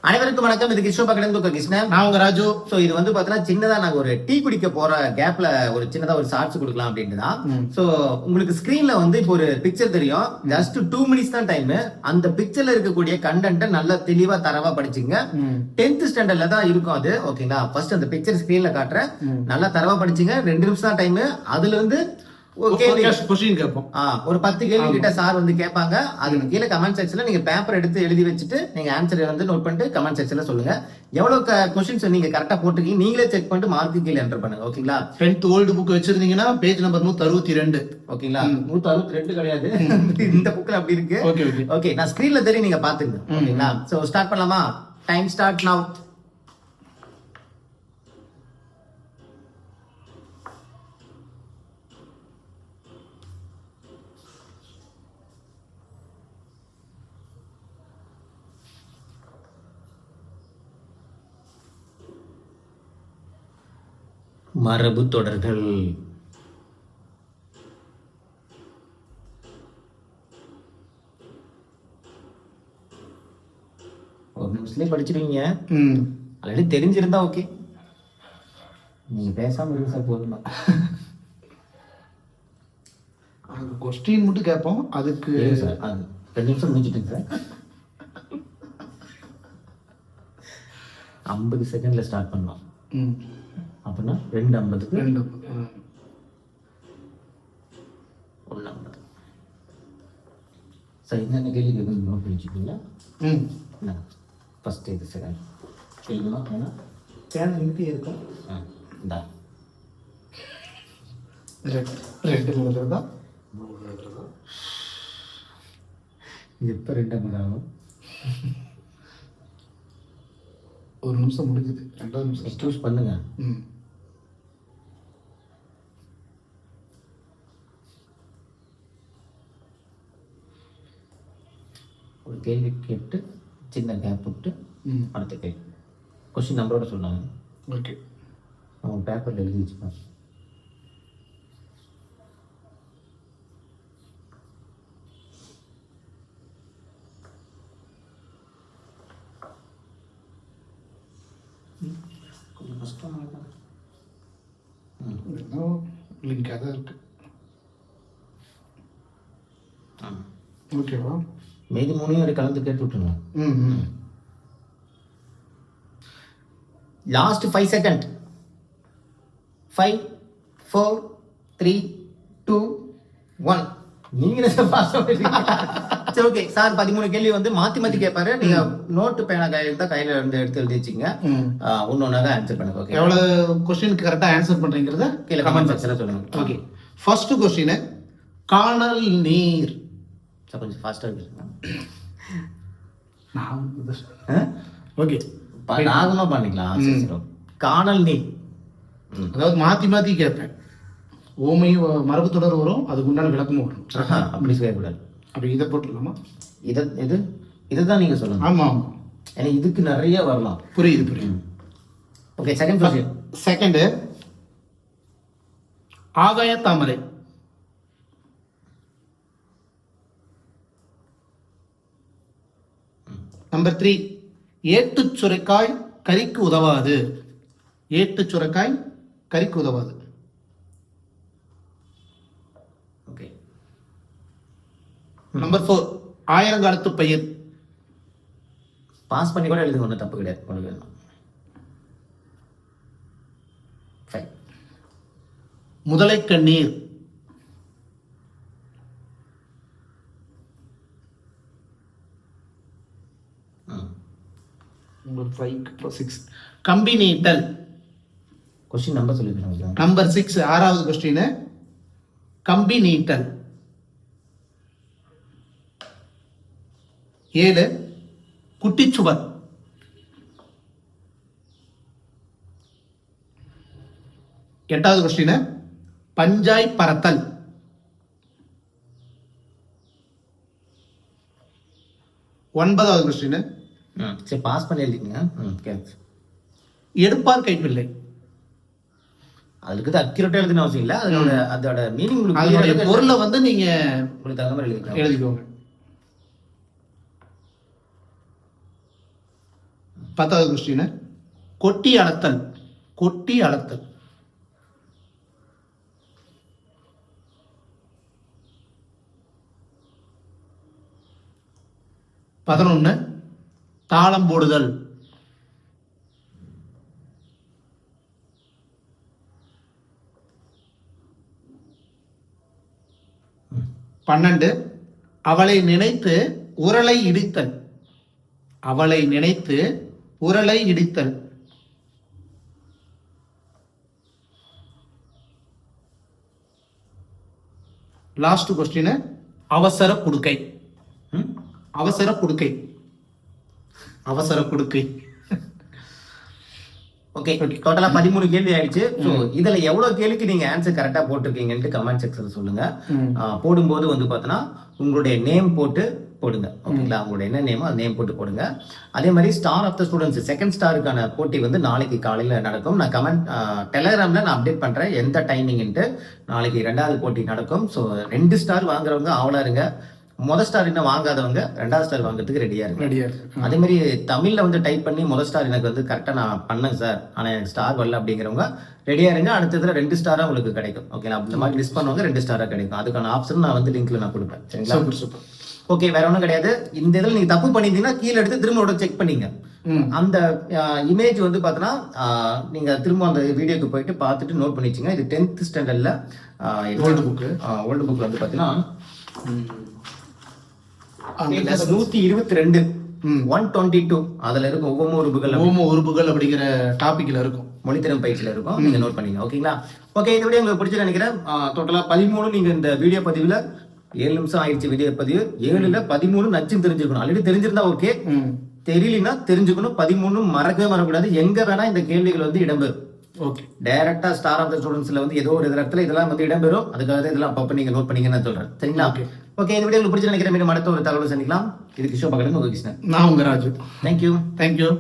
அனைவருக்கும் வணக்கம். இது கிருஷ்ண பக்கத்துல கிருஷ்ணன், நான் உங்க ராஜு. சோ இது வந்து பாத்தீங்கன்னா சின்னதா நாங்க ஒரு டீ குடிக்க போற கேப்ல ஒரு சின்னதா ஒரு ஷார்ட்ஸ் கொடுக்கலாம் அப்படின்ட்டு தான். சோ உங்களுக்கு ஸ்கிரீன்ல வந்து இப்போ ஒரு பிக்சர் தெரியும். ஜஸ்ட் 2 மினிட்ஸ் தான் டைம். அந்த பிக்சர்ல இருக்கக்கூடிய கண்டென்ட் நல்லா தெளிவா தரவா படிச்சுங்க. 10th ஸ்டாண்டர்ட்ல தான் இருக்கும் அது. ஓகேங்களா? ஃபர்ஸ்ட் அந்த பிக்சர் ஸ்கிரீன்ல காட்டுறேன், நல்லா தரவா படிச்சுங்க. 2 நிமிஷம் தான் டைம். அதுல இருந்து ஒரு 10 கேள்வி கிட்ட சார் வந்து கேட்பாங்க. அதுக்கு கீழே கமெண்ட் செக்ஷன்ல நீங்க பேப்பர் எடுத்து எழுதி வச்சுட்டு நீங்க ஆன்சர் வந்து நோட் பண்ணிட்டு கமெண்ட் செக்ஷன்ல சொல்லுங்க. எவ்வளவு கொஸ்டின்ஸ் நீங்க கரெக்டா போட்டுருக்கீங்க நீங்களே செக் பண்ணிட்டு மார்க்கு கீழே என்டர் பண்ணுங்க. ஓகேங்களா? 10th ஓல்டு புக் வச்சிருந்தீங்கன்னா பேஜ் நம்பர் 162. ஓகேங்களா? 162 கிடையாது, இந்த புக்ல அப்படி இருக்கு. ஓகே, நான் ஸ்கிரீன்ல தெரியும், நீங்க பாத்துங்க. ஓகேங்களா? சோ ஸ்டார்ட் பண்ணலாமா? டைம் ஸ்டார்ட் நவ. மரபு தொடர்கள். ஒரு நிமிஷத்துலயே படிச்சிருவீங்க. ஆல்ரெடி தெரிஞ்சிருந்தா ஓகே, நீங்க பேசாம இருங்க சார், போதுமா? அங்க கொஸ்டின் மட்டும் கேட்போம். அதுக்கு சார் 2 நிமிஷம் முடிஞ்சிட்டுங்க சார். 50 செகண்ட்ல ஸ்டார்ட் பண்ணலாம். அப்படின்னா 2:50க்கு 1:50. சார் என்னென்ன கேள்வி கேட்குறது நோட் பண்ணிச்சுக்கீங்களா? ஃபர்ஸ்ட் இது செகண்ட் கேள்விமா ஏன்னா சேனல் நிறுத்தி இருக்கும். இந்தா 2 எழுதுறதா 3 எழுதுறதா? எப்போ 2 மணி ஆகும்? 1 நிமிஷம் முடிஞ்சுது. 2வது நிமிஷம் சூஸ் பண்ணுங்க. ஒரு கேள்வி கேட்டு சின்ன கேப் விட்டு அடுத்த கேள்வி கொஸ்டின் நம்பரோட சொன்னாங்க. ஓகே, அவங்க பேப்பரில் எழுதி வச்சுப்பாங்க. கொஞ்சம் கஷ்டமாக தான் லிங்காக தான் இருக்கு. ஓகேவா? மீதி 3 கலந்து கேட்டு விட்டுருங்க. Last 5 second. 5 4 3 2 1. நீங்க சரி, ஓகே சார். 13 கேள்வி வந்து மாத்தி கேட்பாரு. நீங்க நோட்டு பேனா கையில இருந்து எடுத்து எழுதி வச்சுங்க. ஒன்னொன்னாக ஆன்சர் பண்ணுங்க. ஓகே, எவ்வளவு கொஸ்டினுக்கு கரெக்டா ஆன்சர் பண்றீங்கறத கீழே கமெண்ட் செக்ஷன்ல சொல்லுங்க. ஓகே, ஃபர்ஸ்ட் கொஸ்டின் காணல் நீர். கொஞ்சம் ஃபாஸ்டா இருக்கு. ஓகே, நாகமா பண்ணிக்கலாம். காணல் நீர், அதாவது மாத்தி கேட்பேன். ஓமை மரபு தொடர் வரும், அதுக்கு உண்டான விளக்கமும் வரும். அப்படி செய்யக்கூடாது. அப்படி இதை போட்டுடலாமா? இதுதான் நீங்க சொல்லணும். ஆமா, ஏன்னா இதுக்கு நிறைய வரலாம். புரியுது. Okay, second question. செகண்ட் ஆகாய தாமரை. நம்பர் 3 ஏட்டு சுரைக்காய் கறிக்கு உதவாது. ஏட்டு சுரைக்காய் கறிக்கு உதவாது. ஓகே. நம்பர் 4 ஆயிரங்காலத்து பயிர். பாஸ் பண்ணி கூட எழுதுங்க, ஒன்றும் தப்பு கிடையாது. 5 முதலை கண்ணீர். நம்பர் 6 கம்பி நீட்டல். கொஸ்டின் நம்பர் சொல்லிடுங்க. நம்பர் 6 6வது கொஸ்டின் கம்பி நீட்டல். 7 குட்டிச்சுவர். 8வது கொஸ்டின் பஞ்சாய் பறத்தல். 9வது கொஸ்டின் சரி, பாஸ் பண்ணி எழுதிங்க. எடுப்பார் கைப்பிள்ளை. அதுக்கு அக்யூரேட்டா எழுதின அவசியம் இல்ல. அதோட மீனிங் அதோட பொருளை வந்து நீங்க உங்களுக்கு தகுந்த மாதிரி எழுதிக்கோங்க. 10வது கொஸ்டின், கொட்டி அளத்தல். கொட்டி அளத்தல். 11 தாளம் போடுதல். 12 அவளை நினைத்து உரலை இடித்தல். அவளை நினைத்து உரலை இடித்தல். லாஸ்ட் கொஸ்டின், அவசர குடுக்கை. அவசர குடுக்கை. அவசர குடுக்கை. ஓகே, டோட்டலா 13 கேள்வி ஆயிடுச்சு. சோ இதுல எவ்வளவு கேள்விக்கு நீங்க ஆன்சர் கரெக்டா போட்டிருக்கீங்கன்னு கமெண்ட் செக்ஷன்ல சொல்லுங்க. போடும்போது வந்து பாத்தீங்கன்னா உங்களுடைய நேம் போட்டு போடுங்க. ஓகேங்களா, உங்களுடைய என்ன நேமோ அந்த நேம் போட்டு போடுங்க. அதே மாதிரி star of the students second ஸ்டாருக்கான போட்டி வந்து நாளைக்கு காலையில நடக்கும். நான் கமெண்ட் டெலகிராம்ல நான் அப்டேட் பண்றேன் எந்த டைமிங்ன்ட்டு. நாளைக்கு 2வது போட்டி நடக்கும். ஸோ 2 ஸ்டார் வாங்குறவங்க ஆவலா இருங்க. முதல் ஸ்டார் இன்னும் வாங்காதவங்க 2வது ஸ்டார் வாங்குறதுக்கு ரெடியா இருக்கு. அதே மாதிரி தமிழ்ல வந்து டைப் பண்ணி முதல் ஸ்டார் எனக்கு வந்து கரெக்டா நான் பண்ணேன் சார், ஆனா எனக்கு ஸ்டார் வரல அப்படிங்கிறவங்க ரெடியா இருங்க. அடுத்ததுல 2 ஸ்டாரா உங்களுக்கு கிடைக்கும். ஓகேங்களா, இந்த மாதிரி லிஸ்ட் பண்ணுவாங்க 2 ஸ்டாரா கிடைக்கும். அதுக்கான ஆப்ஷன் நான் வந்து லிங்க்ல நான் கொடுப்பேன். சரிங்களா, ஓகே, வேற ஒன்றும் கிடையாது. இந்த இதில் நீங்க தப்பு பண்ணிருந்தீங்கன்னா கீழே எடுத்து திரும்ப செக் பண்ணிங்க. அந்த இமேஜ் வந்து பார்த்தோன்னா நீங்க திரும்ப அந்த வீடியோக்கு போயிட்டு பார்த்துட்டு நோட் பண்ணி வச்சுங்க. இது 10th ஸ்டாண்டர்ட்ல ஓல்டு புக் வந்து பார்த்தீங்கன்னா 122 122 அதுல இருக்கும் ஒவ்வொரு உறுப்புகள் அப்படிங்கிற டாபிக்ல இருக்கும், மொழித்திறன் பயிற்சியில இருக்கும். நீங்க நோட் பண்ணீங்க. ஓகேங்களா, ஓகே, இந்த வீடியோ உங்களுக்கு பிடிச்சு நினைக்கிறேன். டோட்டலா 13 நீங்க இந்த வீடியோ பதிவுல 7 நிமிஷம் ஆயிடுச்சு வீடியோ பதிவு. 7ல 13 நச்சுன்னு தெரிஞ்சிருக்கணும். ஆல்ரெடி தெரிஞ்சிருந்தா ஓகே, தெரியலனா தெரிஞ்சுக்கணும். 13 மறக்கவே மறக்கூடாது. எங்க வேணா இந்த கேள்விகள் வந்து இடம்பெறும். ஓகே, டைரக்டா ஸ்டார் ஆஃப் த ஸ்டூடெண்ட்ஸ்ல வந்து ஏதோ ஒரு இடத்துல இதெல்லாம் வந்து இடம்பெறும். அதுக்காக இதெல்லாம் அப்பப்ப நீங்க நோட் பண்ணீங்கன்னு நான் சொல்றேன். சரிங்களா, ஓகே, இந்த வீடியோ உங்களுக்கு பிடிச்சு நினைக்கிறேன். மீண்டும் அடுத்த ஒரு தகவல் சந்திக்கலாம். இது கிஷோர் பகலன், உங்க கிருஷ்ணன், நான் உங்க ராஜு. தேங்க்யூ.